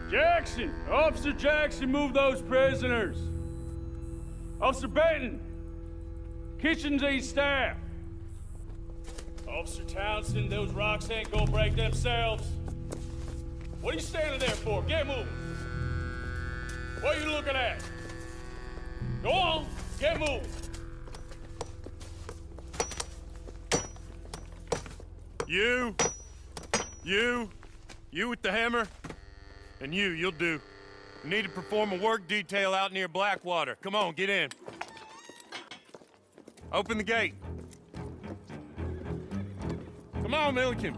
Jackson! Officer Jackson, move those prisoners! Officer Benton! Kitchens aid staff! Officer Townsend, those rocks ain't gonna break themselves. What are you standing there for? Get moving! What are you looking at? Go on, get moving! You with the hammer? And you'll do. We need to perform a work detail out near Blackwater. Come on, get in. Open the gate. Come on, Milliken.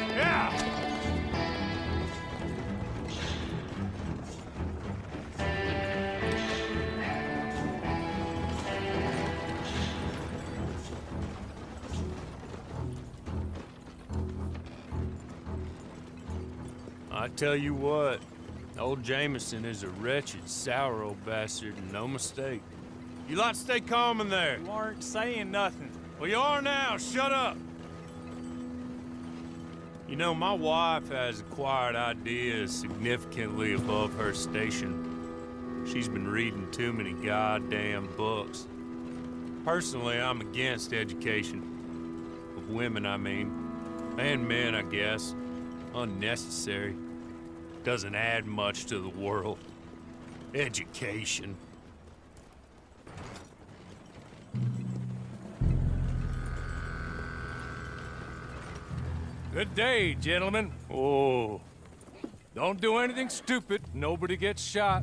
Yeah! I tell you what, old Jameson is a wretched, sour old bastard, and no mistake. You lot stay calm in there. You aren't saying nothing. Well, you are now. Shut up. You know, my wife has acquired ideas significantly above her station. She's been reading too many goddamn books. Personally, I'm against education. Of women, I mean. And men, I guess. Unnecessary. Doesn't add much to the world. Education. Good day, gentlemen. Oh. Don't do anything stupid. Nobody gets shot.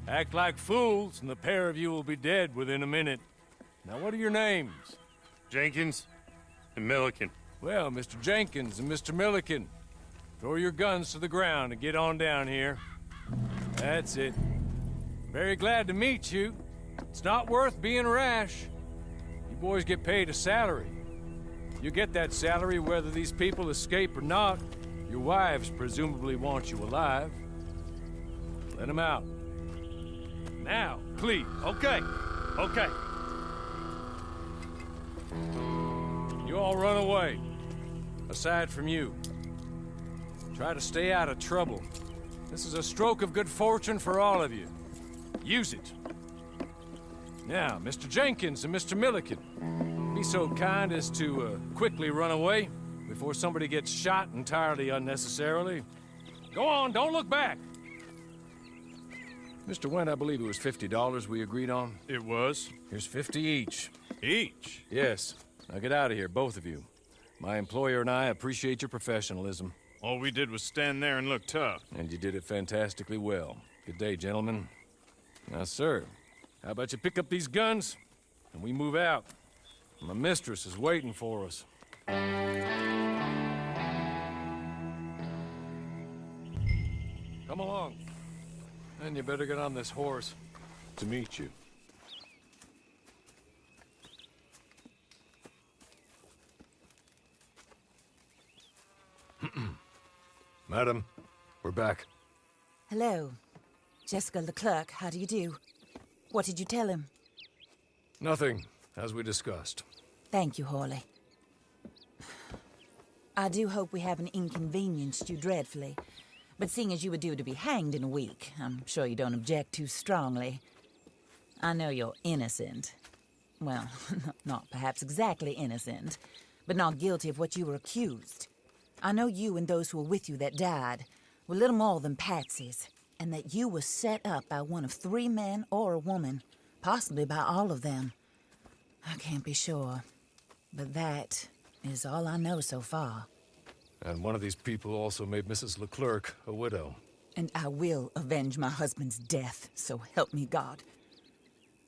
Act like fools, and the pair of you will be dead within a minute. Now, what are your names? Jenkins and Milliken. Well, Mr. Jenkins and Mr. Milliken, throw your guns to the ground and get on down here. That's it. Very glad to meet you. It's not worth being rash. You boys get paid a salary. You get that salary whether these people escape or not. Your wives presumably want you alive. Let them out. Now, please. Okay. You all run away. Aside from you. Try to stay out of trouble. This is a stroke of good fortune for all of you. Use it. Now, Mr. Jenkins and Mr. Milliken, be so kind as to quickly run away before somebody gets shot entirely unnecessarily. Go on, don't look back. Mr. Wendt, I believe it was $50 we agreed on. It was. Here's 50 each. Each? Yes. Now get out of here, both of you. My employer and I appreciate your professionalism. All we did was stand there and look tough. And you did it fantastically well. Good day, gentlemen. Now, sir, how about you pick up these guns and we move out? My mistress is waiting for us. Come along. And you better get on this horse to meet you. Madam, we're back. Hello. Jessica Leclerc, how do you do? What did you tell him? Nothing, as we discussed. Thank you, Hawley. I do hope we haven't inconvenienced you dreadfully. But seeing as you were due to be hanged in a week, I'm sure you don't object too strongly. I know you're innocent. Well, not perhaps exactly innocent, but not guilty of what you were accused. I know you and those who were with you that died were little more than patsies, and that you were set up by one of 3 men or a woman, possibly by all of them. I can't be sure, but that is all I know so far. And one of these people also made Mrs. Leclerc a widow. And I will avenge my husband's death, so help me God.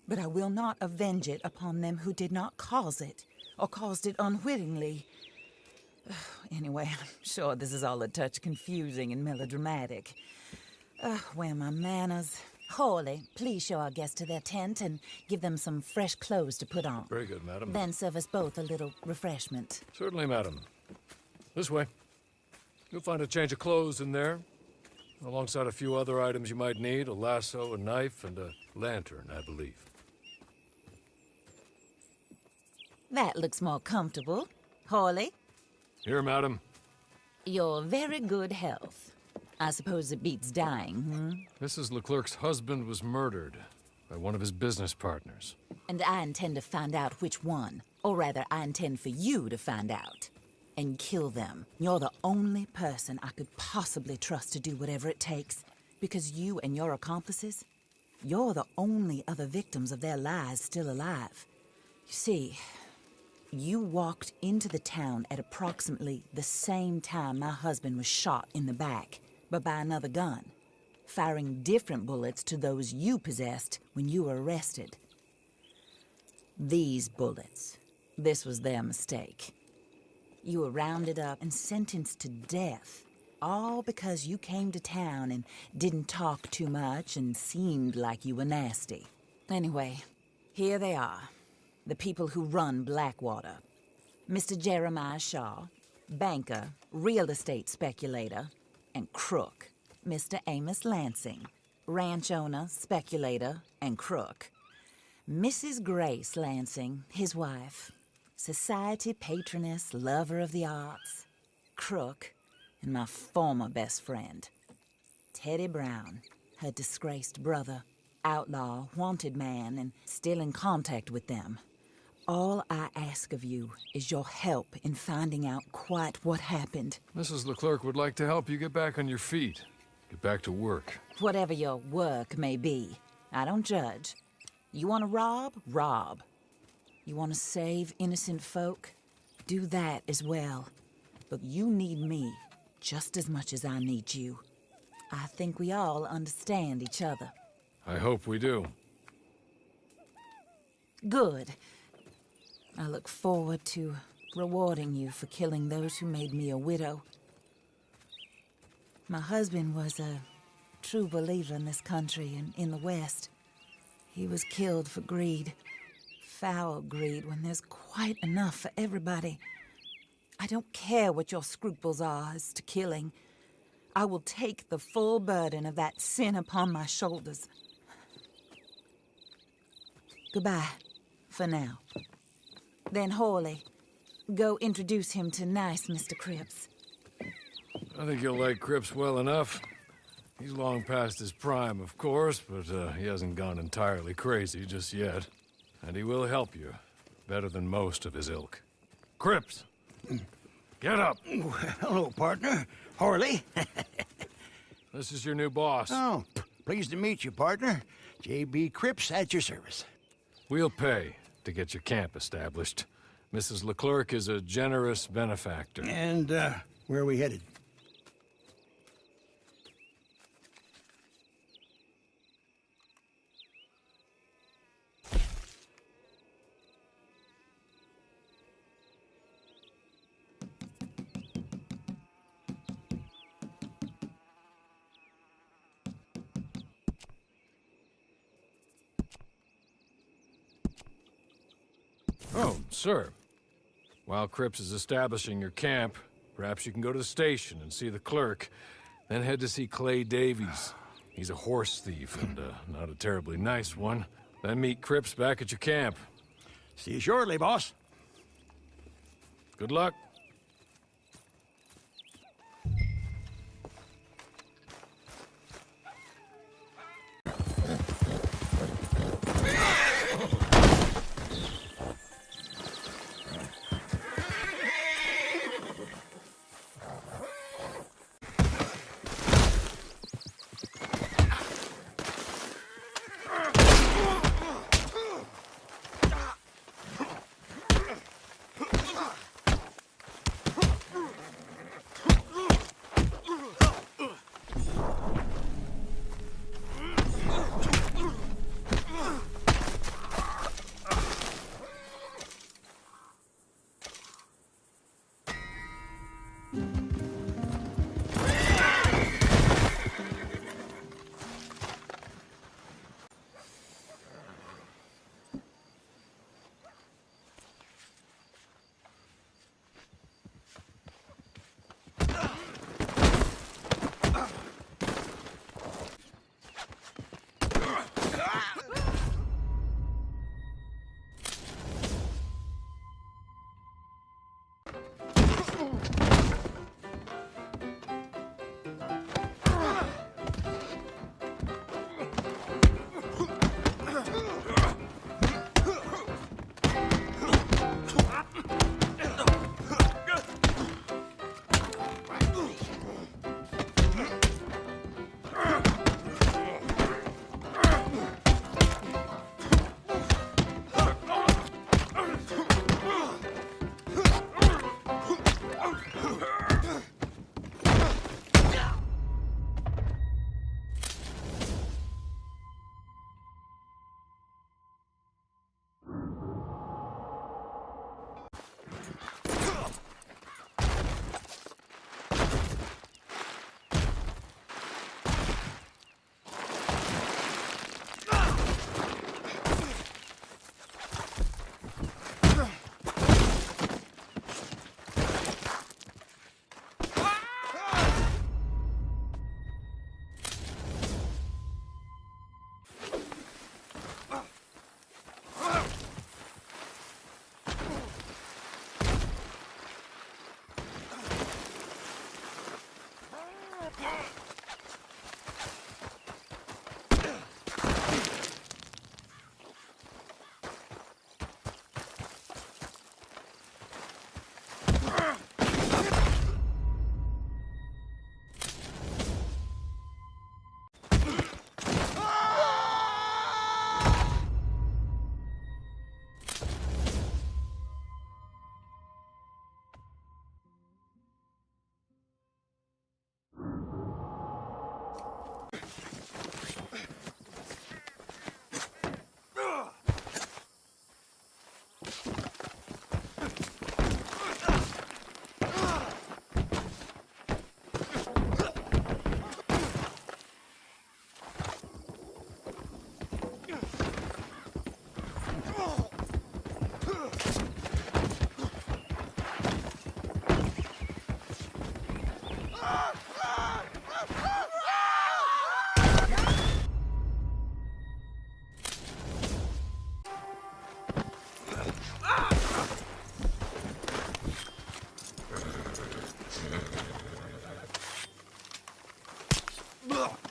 But I will not avenge it upon them who did not cause it, or caused it unwittingly. Anyway, I'm sure this is all a touch confusing and melodramatic. Where are my manners? Hawley, please show our guests to their tent and give them some fresh clothes to put on. Very good, madam. Then serve us both a little refreshment. Certainly, madam. This way. You'll find a change of clothes in there, alongside a few other items you might need, a lasso, a knife, and a lantern, I believe. That looks more comfortable. Hawley? Here, madam. Your very good health. I suppose it beats dying, Mrs. Leclerc's husband was murdered by one of his business partners. And I intend to find out which one. Or rather, I intend for you to find out. And kill them. You're the only person I could possibly trust to do whatever it takes. Because you and your accomplices, you're the only other victims of their lies still alive. You see, you walked into the town at approximately the same time my husband was shot in the back, but by another gun, firing different bullets to those you possessed when you were arrested. These bullets, this was their mistake. You were rounded up and sentenced to death, all because you came to town and didn't talk too much and seemed like you were nasty. Anyway, here they are, the people who run Blackwater. Mr. Jeremiah Shaw, banker, real estate speculator, and crook. Mr. Amos Lansing, ranch owner, speculator, and crook. Mrs. Grace Lansing, his wife, society patroness, lover of the arts, crook, and my former best friend, Teddy Brown, her disgraced brother, outlaw, wanted man, and still in contact with them. All I ask of you is your help in finding out quite what happened. Mrs. Leclerc would like to help you get back on your feet. Get back to work. Whatever your work may be, I don't judge. You want to rob? Rob. You want to save innocent folk? Do that as well. But you need me just as much as I need you. I think we all understand each other. I hope we do. Good. I look forward to rewarding you for killing those who made me a widow. My husband was a true believer in this country and in the West. He was killed for greed. Foul greed when there's quite enough for everybody. I don't care what your scruples are as to killing. I will take the full burden of that sin upon my shoulders. Goodbye, for now. Then Hawley, go introduce him to nice Mr. Cripps. I think you'll like Cripps well enough. He's long past his prime, of course, but he hasn't gone entirely crazy just yet. And he will help you, better than most of his ilk. Cripps! Get up! Hello, partner. Harley. This is your new boss. Oh, pleased to meet you, partner. J.B. Cripps at your service. We'll pay to get your camp established. Mrs. Leclerc is a generous benefactor. And, where are we headed? Oh, sir. While Cripps is establishing your camp, perhaps you can go to the station and see the clerk, then head to see Clay Davies. He's a horse thief, and not a terribly nice one. Then meet Cripps back at your camp. See you shortly, boss. Good luck. Ugh.